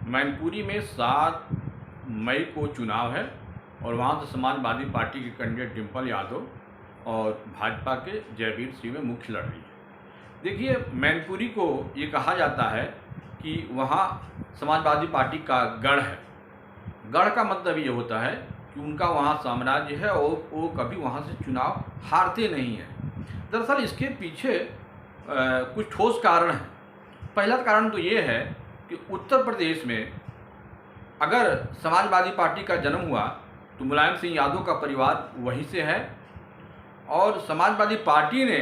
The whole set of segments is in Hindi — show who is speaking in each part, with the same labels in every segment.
Speaker 1: मैनपुरी में 7 मई को चुनाव है और वहाँ से समाजवादी पार्टी के कैंडिडेट डिम्पल यादव और भाजपा के जयवीर सिंह में मुख्य लड़ रही है। देखिए, मैनपुरी को ये कहा जाता है कि वहाँ समाजवादी पार्टी का गढ़ है। गढ़ का मतलब ये होता है कि उनका वहाँ साम्राज्य है और वो कभी वहाँ से चुनाव हारते नहीं हैं। दरअसल इसके पीछे कुछ ठोस कारण हैं। पहला कारण तो ये है कि उत्तर प्रदेश में अगर समाजवादी पार्टी का जन्म हुआ तो मुलायम सिंह यादव का परिवार वहीं से है, और समाजवादी पार्टी ने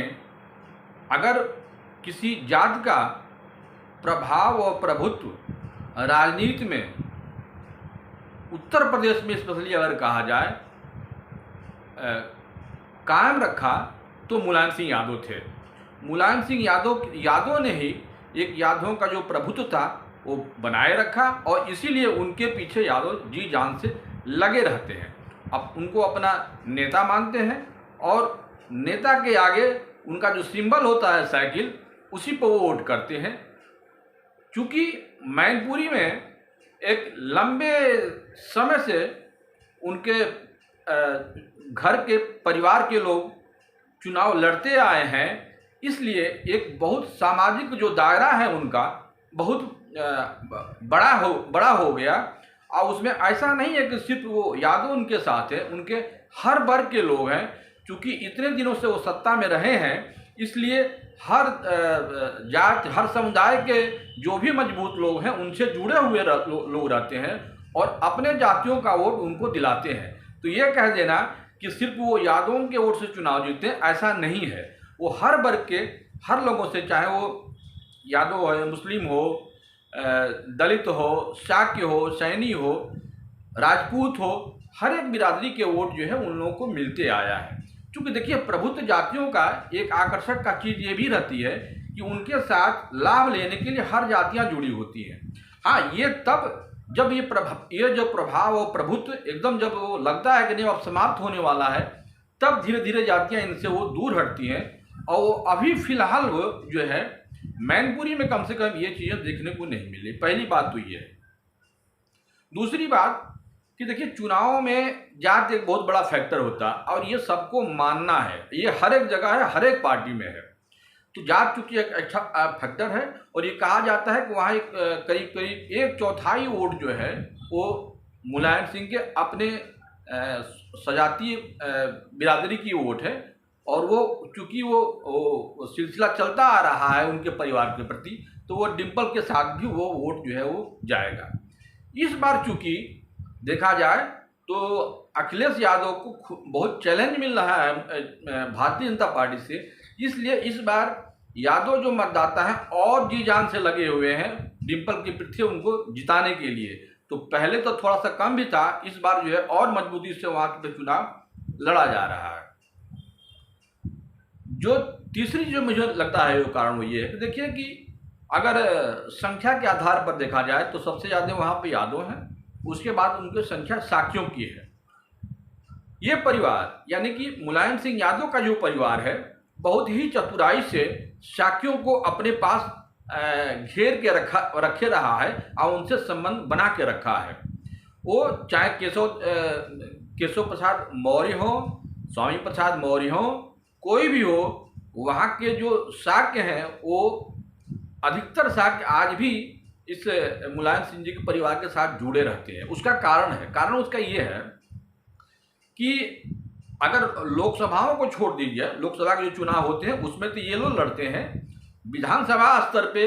Speaker 1: अगर किसी जात का प्रभाव और प्रभुत्व राजनीति में उत्तर प्रदेश में स्पेशली अगर कहा जाए कायम रखा तो मुलायम सिंह यादव थे। मुलायम सिंह यादव ने ही एक यादवों का जो प्रभुत्व था वो बनाए रखा, और इसीलिए उनके पीछे यादव जी जान से लगे रहते हैं। अब उनको अपना नेता मानते हैं और नेता के आगे उनका जो सिंबल होता है साइकिल, उसी पर वो वोट करते हैं। चूँकि मैनपुरी में एक लंबे समय से उनके घर के परिवार के लोग चुनाव लड़ते आए हैं, इसलिए एक बहुत सामाजिक जो दायरा है उनका बहुत बड़ा हो गया। और उसमें ऐसा नहीं है कि सिर्फ वो यादव उनके साथ है, उनके हर वर्ग के लोग हैं। क्योंकि इतने दिनों से वो सत्ता में रहे हैं, इसलिए हर जात हर समुदाय के जो भी मजबूत लोग हैं उनसे जुड़े हुए लोग रहते हैं और अपने जातियों का वोट उनको दिलाते हैं। तो ये कह देना कि सिर्फ वो यादवों के वोट से चुनाव जीते, ऐसा नहीं है। वो हर वर्ग के हर लोगों से, चाहे वो यादव हो, मुस्लिम हो, दलित हो, शाक्य हो, सैनी हो, राजपूत हो, हर एक बिरादरी के वोट जो है उन लोगों को मिलते आया है। क्योंकि देखिए, प्रभुत्व जातियों का एक आकर्षक का चीज़ ये भी रहती है कि उनके साथ लाभ लेने के लिए हर जातियां जुड़ी होती हैं। हाँ, ये तब जब ये जो प्रभाव और प्रभुत्व एकदम जब वो लगता है कि नहीं अब समाप्त होने वाला है, तब धीरे धीरे जातियां इनसे वो दूर हटती हैं। और वो अभी फिलहाल वो जो है मैनपुरी में कम से कम ये चीज़ें देखने को नहीं मिली। पहली बात तो ये है। दूसरी बात कि देखिए, चुनाव में जात एक बहुत बड़ा फैक्टर होता है और ये सबको मानना है, ये हर एक जगह है, हर एक पार्टी में है। तो जात चूँकि एक अच्छा फैक्टर है, और ये कहा जाता है कि वहाँ एक करीब 1/4 वोट जो है वो मुलायम सिंह के अपने सजातीय बिरादरी की वोट है। और वो चूँकि वो सिलसिला चलता आ रहा है उनके परिवार के प्रति, तो वो डिम्पल के साथ भी वो वोट जो है वो जाएगा। इस बार चूँकि देखा जाए तो अखिलेश यादव को बहुत चैलेंज मिल रहा है भारतीय जनता पार्टी से, इसलिए इस बार यादव जो मतदाता हैं और जी जान से लगे हुए हैं डिम्पल के प्रति उनको जिताने के लिए। तो पहले तो थोड़ा सा कम भी था, इस बार जो है और मजबूती से वहाँ पे चुनाव लड़ा जा रहा है। जो तीसरी जो मुझे लगता है वो कारण वो ये है कि देखिए कि अगर संख्या के आधार पर देखा जाए तो सबसे ज़्यादा वहाँ पे यादव हैं, उसके बाद उनकी संख्या शाक्यों की है। ये परिवार यानी कि मुलायम सिंह यादव का जो परिवार है बहुत ही चतुराई से शाक्यों को अपने पास घेर के रखे रहा है और उनसे संबंध बना के रखा है। वो चाहे केशव प्रसाद मौर्य हो, स्वामी प्रसाद मौर्य हो, कोई भी हो, वहाँ के जो शाक्य हैं वो अधिकतर शाक्य आज भी इस मुलायम सिंह जी के परिवार के साथ जुड़े रहते हैं। उसका कारण उसका ये है कि अगर लोकसभाओं को छोड़ दीजिए, लोकसभा के जो चुनाव होते हैं उसमें तो ये लोग लड़ते हैं, विधानसभा स्तर पे,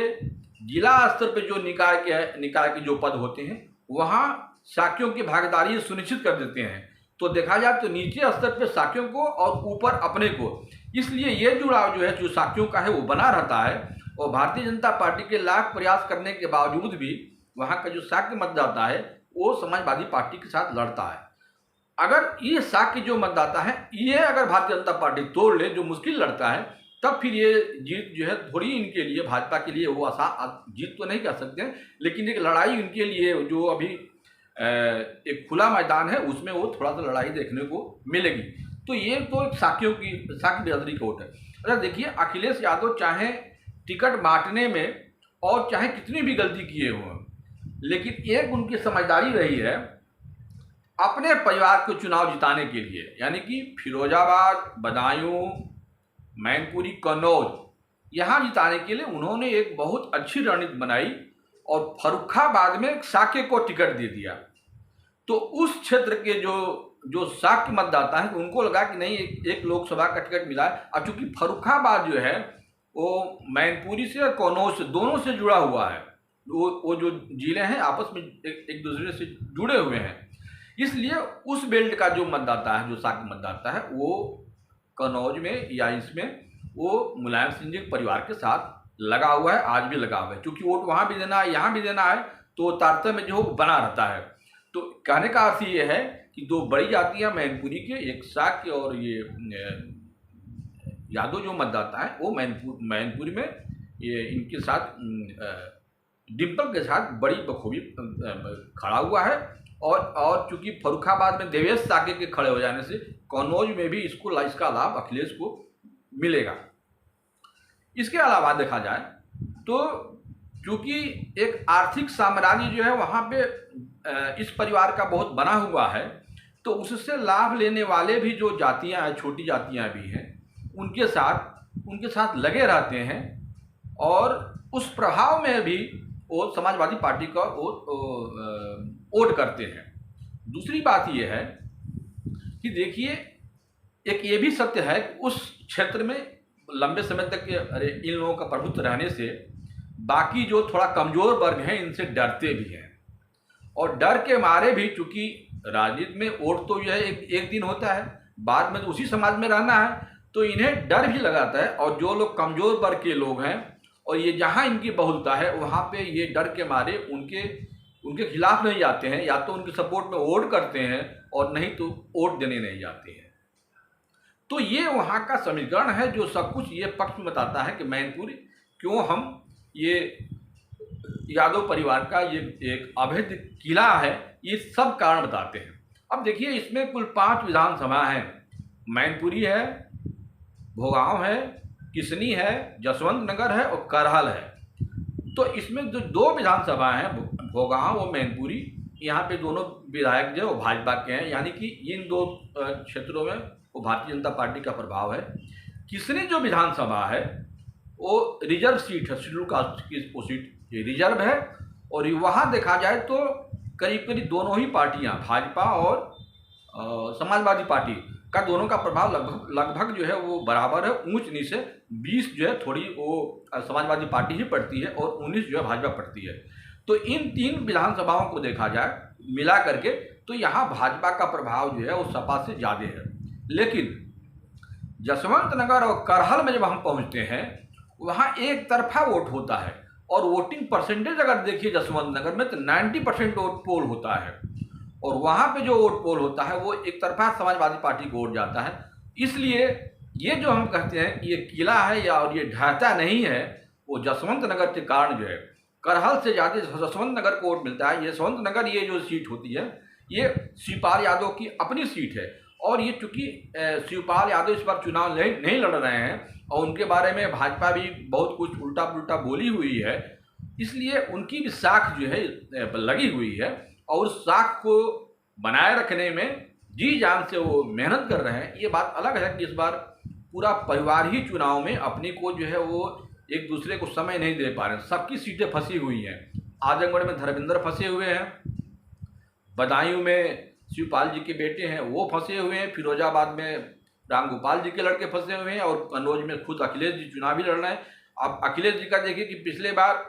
Speaker 1: जिला स्तर पे जो निकाय के जो पद होते हैं वहाँ शाक्यों की भागीदारी सुनिश्चित कर देते हैं। तो देखा जाए तो नीचे स्तर पे शाक्यों को और ऊपर अपने को, इसलिए ये जुड़ाव जो है जो शाक्यों का है वो बना रहता है। और भारतीय जनता पार्टी के लाख प्रयास करने के बावजूद भी वहाँ का जो शाक्य मतदाता है वो समाजवादी पार्टी के साथ लड़ता है। अगर ये शाक्य जो मतदाता है ये अगर भारतीय जनता पार्टी तोड़ ले, जो मुश्किल लड़ता है, तब फिर ये जीत जो है थोड़ी इनके लिए, भाजपा के लिए वो आसान जीत तो नहीं कह सकते हैं, लेकिन एक लड़ाई इनके लिए जो अभी एक खुला मैदान है उसमें वो थोड़ा सा लड़ाई देखने को मिलेगी। तो ये तो एक शाक्य बिरादरी का वोट है। अगर देखिए, अखिलेश यादव चाहे टिकट बांटने में और चाहे कितनी भी गलती किए हों, लेकिन एक उनकी समझदारी रही है अपने परिवार को चुनाव जिताने के लिए, यानी कि फिरोजाबाद, बदायूं, मैनपुरी, कन्नौज यहाँ जिताने के लिए उन्होंने एक बहुत अच्छी रणनीति बनाई और फर्रुखाबाद में साके को टिकट दे दिया। तो उस क्षेत्र के जो जो साक्य मतदाता हैं उनको लगा कि नहीं, एक लोकसभा का टिकट मिला है। अब चूंकि फर्रुखाबाद जो है वो मैनपुरी से और कन्नौज से दोनों से जुड़ा हुआ है, वो जो जिले हैं आपस में एक दूसरे से जुड़े हुए हैं, इसलिए उस बेल्ट का जो मतदाता है, जो साक्य मतदाता है, वो कन्नौज में या इसमें वो मुलायम सिंह जी परिवार के साथ लगा हुआ है, आज भी लगा हुआ है। क्योंकि वोट वहाँ भी देना है, यहाँ भी देना है, तो तारतम्य जो बना रहता है। तो कहने का अर्थ ये है कि दो बड़ी जातियाँ मैनपुरी के, एक साक्य और ये यादव जो मतदाता है वो मैनपुरी में ये इनके साथ डिम्पल के साथ बड़ी बखूबी खड़ा हुआ है। और चूंकि फर्रुखाबाद में देवेश साके के खड़े हो जाने से कन्नौज में भी इसका लाभ अखिलेश को मिलेगा। इसके अलावा देखा जाए तो चूंकि एक आर्थिक साम्राज्य जो है वहाँ पे इस परिवार का बहुत बना हुआ है, तो उससे लाभ लेने वाले भी जो जातियाँ हैं, छोटी जातियाँ भी हैं, उनके साथ लगे रहते हैं और उस प्रभाव में भी वो समाजवादी पार्टी का वोट करते हैं। दूसरी बात ये है कि देखिए, एक ये भी सत्य है कि उस क्षेत्र में लंबे समय तक इन लोगों का प्रभुत्व रहने से बाकी जो थोड़ा कमजोर वर्ग हैं इनसे डरते भी हैं, और डर के मारे भी, चूंकि राजनीति में वोट तो यह एक दिन होता है, बाद में तो उसी समाज में रहना है, तो इन्हें डर भी लगाता है। और जो लोग कमजोर वर्ग के लोग हैं और ये जहाँ इनकी बहुलता है वहाँ पे ये डर के मारे उनके खिलाफ नहीं जाते हैं, या तो उनके सपोर्ट में वोट करते हैं और नहीं तो वोट देने नहीं जाते हैं। तो ये वहाँ का समीकरण है जो सब कुछ ये पक्ष में बताता है कि मैनपुरी क्यों हम ये यादव परिवार का ये एक अवैध किला है, ये सब कारण बताते हैं। अब देखिए, इसमें कुल 5 विधानसभा हैं। मैनपुरी है, भोगांव है, किसनी है, जसवंत नगर है और करहल है। तो इसमें जो 2 विधानसभा हैं, भोगांव और मैनपुरी, यहाँ पे दोनों विधायक जो भाजपा के हैं, यानी कि इन 2 क्षेत्रों में वो भारतीय जनता पार्टी का प्रभाव है। किसनी जो विधानसभा है वो रिजर्व सीट है, शेड्यूल कास्ट की वो सीट ये रिजर्व है, और वहाँ देखा जाए तो करीब करीब दोनों ही पार्टियाँ, भाजपा और समाजवादी पार्टी का, दोनों का प्रभाव लगभग जो है वो बराबर है। ऊंच नीच से 20 जो है थोड़ी वो समाजवादी पार्टी ही पड़ती है और 19 जो है भाजपा पड़ती है। तो इन 3 विधानसभाओं को देखा जाए मिला करके तो यहाँ भाजपा का प्रभाव जो है वो सपा से ज़्यादा है। लेकिन जसवंत नगर और करहल में जब हम पहुँचते हैं वहाँ एक तरफा वोट होता है, और वोटिंग परसेंटेज अगर देखिए जसवंत नगर में तो 90% वोट पोल होता है, और वहाँ पे जो वोट पोल होता है वो एक तरफा समाजवादी पार्टी को वोट जाता है। इसलिए ये जो हम कहते हैं कि ये किला है या और ये ढहता नहीं है, वो जसवंत नगर के कारण जो है करहल से ज़्यादा जसवंत नगर को वोट मिलता है। जसवंत नगर ये जो सीट होती है ये शिवपाल यादव की अपनी सीट है, और ये चूँकि शिवपाल यादव इस बार चुनाव नहीं लड़ रहे हैं और उनके बारे में भाजपा भी बहुत कुछ उल्टा पुल्टा बोली हुई है, इसलिए उनकी भी साख जो है लगी हुई है, और उस साख को बनाए रखने में जी जान से वो मेहनत कर रहे हैं। ये बात अलग है कि इस बार पूरा परिवार ही चुनाव में अपनी को जो है वो एक दूसरे को समय नहीं दे पा रहे हैं, सबकी सीटें फंसी हुई हैं। आजमगढ़ में धर्मेंद्र फंसे हुए हैं, बदायूं में शिवपाल जी के बेटे हैं वो फंसे हुए हैं, फिरोजाबाद में रामगोपाल जी के लड़के फंसे हुए हैं, और कन्नौज में खुद अखिलेश जी चुनावी लड़ रहे हैं। अब अखिलेश जी का देखिए कि पिछले बार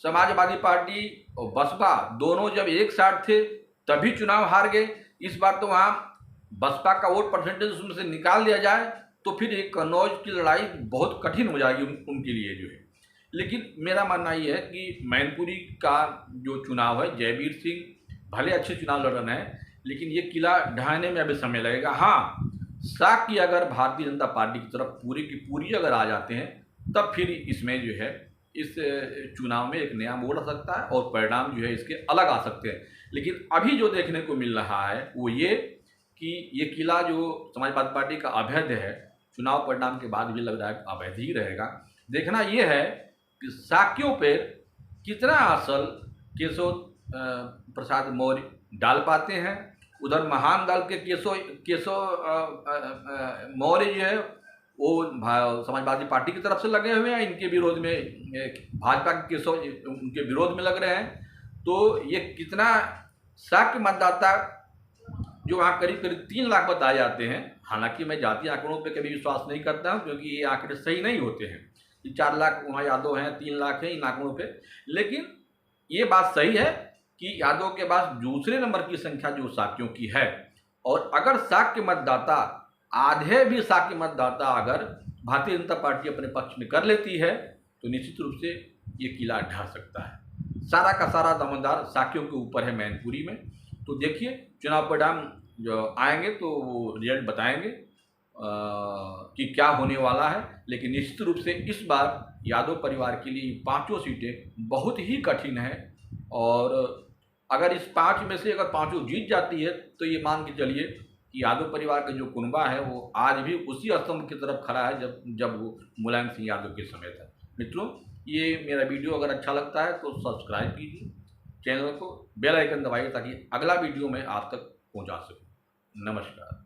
Speaker 1: समाजवादी पार्टी और बसपा दोनों जब एक साथ थे तभी चुनाव हार गए। इस बार तो वहाँ बसपा का वोट परसेंटेज उसमें से निकाल दिया जाए तो फिर एक कन्नौज की लड़ाई बहुत कठिन हो जाएगी उनके लिए जो है। लेकिन मेरा मानना ये है कि मैनपुरी का जो चुनाव है, जयवीर सिंह भले अच्छे चुनाव लड़ रहे हैं, लेकिन ये किला ढहाने में अभी समय लगेगा। हाँ, साख की अगर भारतीय जनता पार्टी की तरफ पूरी की पूरी अगर आ जाते हैं तब फिर इसमें जो है इस चुनाव में एक नया मोड़ आ सकता है और परिणाम जो है इसके अलग आ सकते हैं। लेकिन अभी जो देखने को मिल रहा है वो ये कि ये किला जो समाजवादी पार्टी का अवैध है, चुनाव परिणाम के बाद भी लग रहा है अवैध ही रहेगा। देखना ये है कि साक्यों पर कितना असल केशव प्रसाद मौर्य डाल पाते हैं। उधर महान दल के केशव मौर्य जो है वो समाजवादी पार्टी की तरफ से लगे हुए हैं, इनके विरोध में भाजपा के केशव उनके विरोध में लग रहे हैं। तो ये कितना शाक्य मतदाता जो वहाँ करीब 3 लाख बताए जाते हैं, हालांकि मैं जातीय आंकड़ों पे कभी विश्वास नहीं करता हूँ क्योंकि ये आंकड़े सही नहीं होते हैं कि 4 लाख वहाँ यादव हैं, 3 लाख हैं इन आंकड़ों पे। लेकिन ये बात सही है कि यादव के पास दूसरे नंबर की संख्या जो शाक्यों की है, और अगर शाक्य मतदाता आधे भी शाक्य मतदाता अगर भारतीय जनता पार्टी अपने पक्ष में कर लेती है तो निश्चित रूप से ये किला ढह सकता है। सारा का सारा दामोदर शाक्यों के ऊपर है मैनपुरी में। तो देखिए चुनाव परिणाम जो आएंगे तो वो रिजल्ट बताएंगे कि क्या होने वाला है। लेकिन निश्चित रूप से इस बार यादव परिवार के लिए 5 सीटें बहुत ही कठिन है, और अगर इस 5 में से अगर 5 जीत जाती है तो ये मान के चलिए कि यादव परिवार का जो कुनबा है वो आज भी उसी स्तंभ की तरफ खड़ा है जब वो मुलायम सिंह यादव के समय था। मित्रों, ये मेरा वीडियो अगर अच्छा लगता है तो सब्सक्राइब कीजिए, चैनल को बेल आइकन दबाइए ताकि अगला वीडियो मैं आप तक पहुंचा सकूं। नमस्कार।